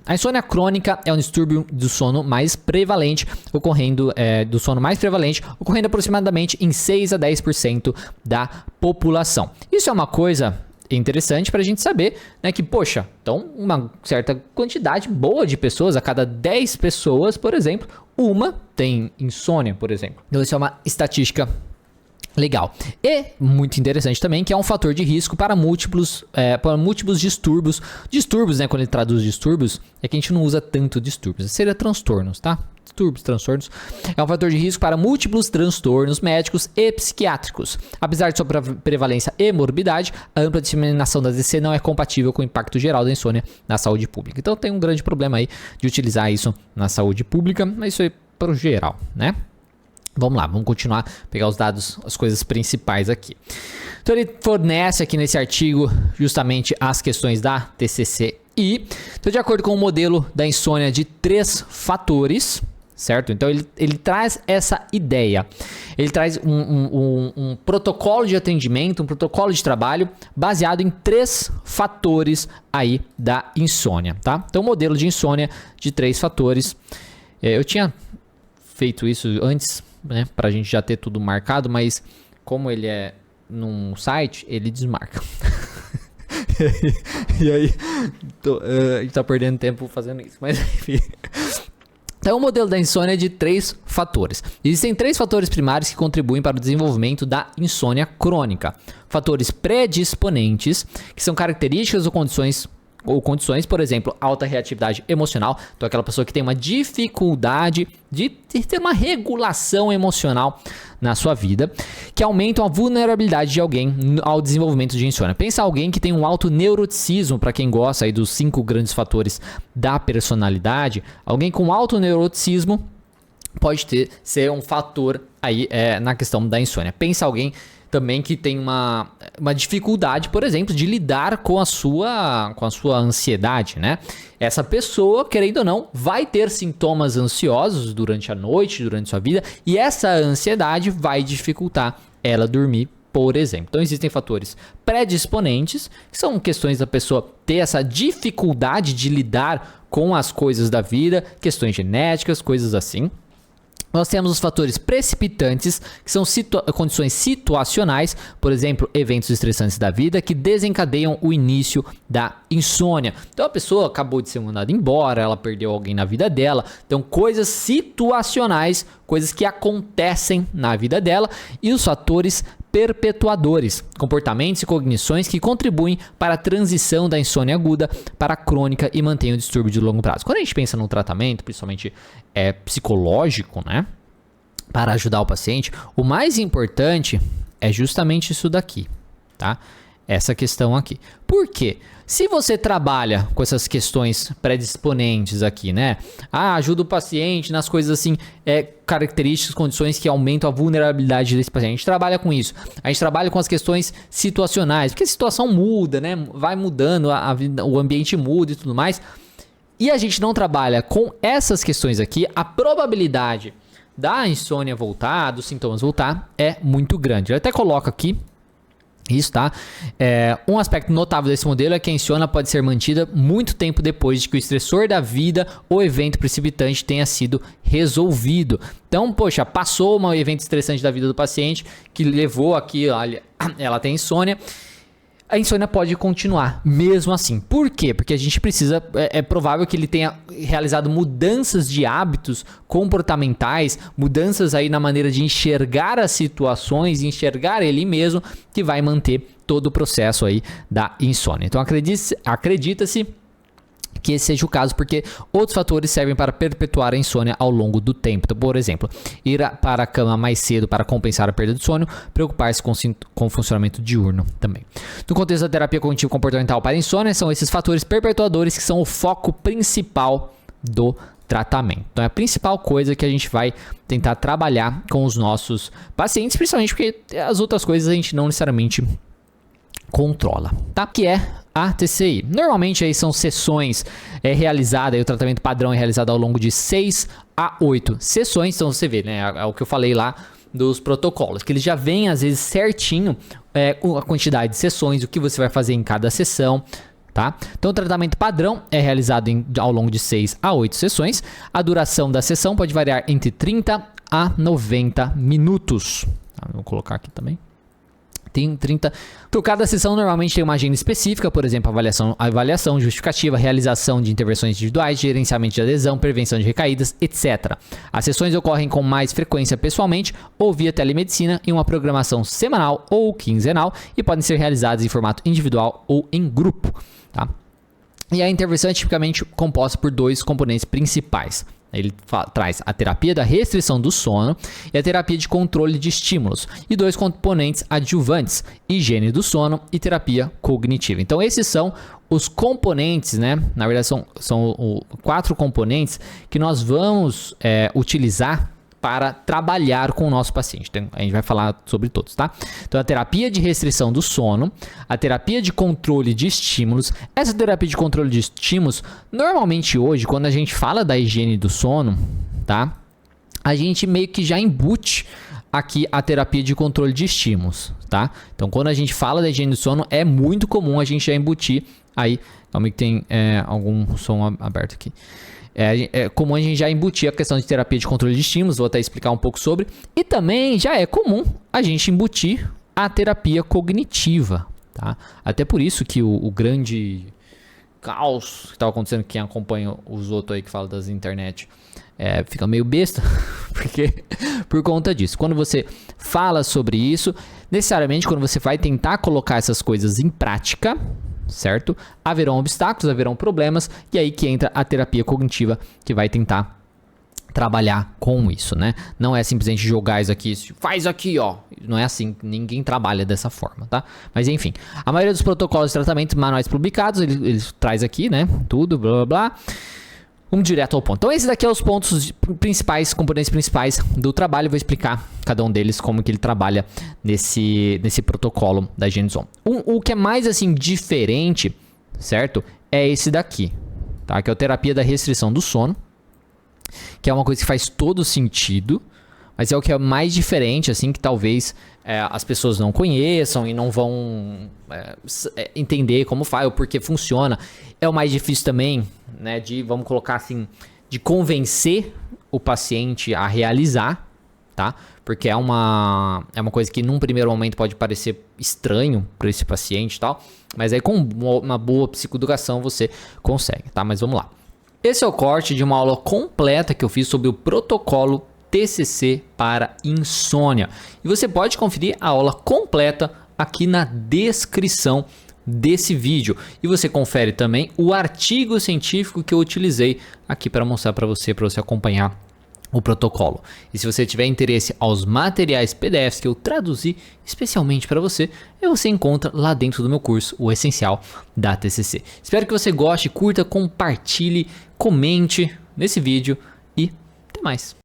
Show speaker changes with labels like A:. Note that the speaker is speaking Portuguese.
A: A insônia crônica é um distúrbio do sono mais prevalente, ocorrendo aproximadamente em 6 a 10% da população. Isso é uma coisa interessante para a gente saber, né, que, poxa, então uma certa quantidade boa de pessoas, a cada 10 pessoas, por exemplo, uma tem insônia, por exemplo. Então isso é uma estatística legal. E muito interessante também que é um fator de risco para múltiplos distúrbios. Distúrbios, né, quando ele traduz distúrbios, é que a gente não usa tanto distúrbios, seria transtornos, tá? Distúrbios, transtornos. É um fator de risco para múltiplos transtornos médicos e psiquiátricos. Apesar de sua prevalência e morbidade, a ampla disseminação da DC não é compatível com o impacto geral da insônia na saúde pública. Então tem um grande problema aí de utilizar isso na saúde pública, mas isso aí para o geral, né? Vamos lá, vamos continuar, pegar os dados, as coisas principais aqui. Então ele fornece aqui nesse artigo justamente as questões da TCCI. Então, de acordo com o modelo da insônia de 3 fatores, certo? Então ele traz essa ideia. Ele traz um protocolo de atendimento, um protocolo de trabalho baseado em 3 fatores aí da insônia, tá? Então, modelo de insônia de 3 fatores. Eu tinha feito isso antes, né, pra gente já ter tudo marcado, mas como ele é num site, ele desmarca. E aí, a gente tá perdendo tempo fazendo isso, mas enfim. Então, o modelo da insônia é de 3 fatores. Existem 3 fatores primários que contribuem para o desenvolvimento da insônia crônica. Fatores predisponentes, que são características ou condições, por exemplo, alta reatividade emocional, então aquela pessoa que tem uma dificuldade de ter uma regulação emocional na sua vida, que aumentam a vulnerabilidade de alguém ao desenvolvimento de insônia. Pensa alguém que tem um alto neuroticismo, para quem gosta aí dos 5 grandes fatores da personalidade, alguém com alto neuroticismo pode ser um fator aí na questão da insônia. Pensa alguém também que tem uma dificuldade, por exemplo, de lidar com a sua ansiedade, né? Essa pessoa, querendo ou não, vai ter sintomas ansiosos durante a noite, durante sua vida, e essa ansiedade vai dificultar ela dormir, por exemplo. Então, existem fatores predisponentes, que são questões da pessoa ter essa dificuldade de lidar com as coisas da vida, questões genéticas, coisas assim. Nós temos os fatores precipitantes, que são condições situacionais, por exemplo, eventos estressantes da vida que desencadeiam o início da insônia. Então a pessoa acabou de ser mandada embora, ela perdeu alguém na vida dela. Então coisas situacionais, coisas que acontecem na vida dela, e os fatores perpetuadores, comportamentos e cognições que contribuem para a transição da insônia aguda para a crônica e mantêm o distúrbio de longo prazo. Quando a gente pensa no tratamento, principalmente psicológico, né, para ajudar o paciente, o mais importante é justamente isso daqui, tá? Essa questão aqui. Por quê? Se você trabalha com essas questões predisponentes aqui, né? Ajuda o paciente nas coisas assim, características, condições que aumentam a vulnerabilidade desse paciente. A gente trabalha com isso. A gente trabalha com as questões situacionais, porque a situação muda, né? Vai mudando, o ambiente muda e tudo mais. E a gente não trabalha com essas questões aqui, a probabilidade da insônia voltar, dos sintomas voltar, é muito grande. Eu até coloco aqui isso, tá? Um aspecto notável desse modelo é que a insônia pode ser mantida muito tempo depois de que o estressor da vida ou evento precipitante tenha sido resolvido. Então, poxa, passou um evento estressante da vida do paciente que levou aqui, olha, ela tem insônia. A insônia pode continuar, mesmo assim. Por quê? Porque a gente precisa, é provável que ele tenha realizado mudanças de hábitos comportamentais, mudanças aí na maneira de enxergar as situações, enxergar ele mesmo, que vai manter todo o processo aí da insônia. Então acredita-se que esse seja o caso, porque outros fatores servem para perpetuar a insônia ao longo do tempo. Então, por exemplo, ir para a cama mais cedo para compensar a perda de sono, preocupar-se com o funcionamento diurno também. No contexto da terapia cognitivo-comportamental para a insônia, são esses fatores perpetuadores que são o foco principal do tratamento. Então, é a principal coisa que a gente vai tentar trabalhar com os nossos pacientes, principalmente porque as outras coisas a gente não necessariamente controla, tá? Que é a TCI. Normalmente aí são sessões realizadas, aí o tratamento padrão é realizado ao longo de 6 a 8 sessões. Então você vê, né, é o que eu falei lá dos protocolos, que eles já vêm às vezes certinho com a quantidade de sessões, o que você vai fazer em cada sessão, Tá? Então, o tratamento padrão é realizado ao longo de 6 a 8 sessões. A duração da sessão pode variar entre 30 a 90 minutos. Tá? Vou colocar aqui também. Tem 30. Por cada sessão, normalmente tem uma agenda específica, por exemplo, avaliação, justificativa, realização de intervenções individuais, gerenciamento de adesão, prevenção de recaídas, etc. As sessões ocorrem com mais frequência pessoalmente ou via telemedicina em uma programação semanal ou quinzenal e podem ser realizadas em formato individual ou em grupo. Tá? E a intervenção é tipicamente composta por 2 componentes principais. Ele traz a terapia da restrição do sono e a terapia de controle de estímulos. E 2 componentes adjuvantes, higiene do sono e terapia cognitiva. Então, esses são os componentes, né? Na verdade, são 4 componentes que nós vamos utilizar para trabalhar com o nosso paciente. Então, a gente vai falar sobre todos, tá? Então, a terapia de restrição do sono, a terapia de controle de estímulos. Essa terapia de controle de estímulos, normalmente hoje, quando a gente fala da higiene do sono, tá? A gente meio que já embute aqui a terapia de controle de estímulos, tá? Então, quando a gente fala da higiene do sono, é muito comum a gente já embutir aí. Calma aí que tem algum som aberto aqui. É comum a gente já embutir a questão de terapia de controle de estímulos, vou até explicar um pouco sobre. E também já é comum a gente embutir a terapia cognitiva, tá? Até por isso que o grande caos que estava acontecendo, quem acompanha os outros aí que fala das internet, fica meio besta, porque por conta disso. Quando você fala sobre isso, necessariamente quando você vai tentar colocar essas coisas em prática, certo? Haverão obstáculos, haverão problemas, e aí que entra a terapia cognitiva, que vai tentar trabalhar com isso, né? Não é simplesmente jogar isso aqui, faz aqui, ó. Não é assim, ninguém trabalha dessa forma, tá? Mas enfim, a maioria dos protocolos de tratamento, manuais publicados, ele traz aqui, né? Tudo, blá blá blá. Vamos direto ao ponto. Então, esses daqui são os pontos principais, componentes principais do trabalho. Eu vou explicar cada um deles, como que ele trabalha nesse protocolo da higiene do sono. O que é mais, assim, diferente, certo? É esse daqui, tá? Que é a terapia da restrição do sono, que é uma coisa que faz todo sentido, mas é o que é mais diferente, assim, que talvez as pessoas não conheçam e não vão entender como faz, ou porque funciona. É o mais difícil também, né, vamos colocar assim, de convencer o paciente a realizar, tá? Porque é uma coisa que num primeiro momento pode parecer estranho para esse paciente e tal, mas aí com uma boa psicoeducação você consegue, tá? Mas vamos lá. Esse é o corte de uma aula completa que eu fiz sobre o protocolo TCC para insônia. E você pode conferir a aula completa aqui na descrição desse vídeo. E você confere também o artigo científico que eu utilizei aqui para mostrar para você acompanhar o protocolo. E se você tiver interesse aos materiais PDFs que eu traduzi especialmente para você encontra lá dentro do meu curso, o Essencial da TCC. Espero que você goste, curta, compartilhe, comente nesse vídeo e até mais.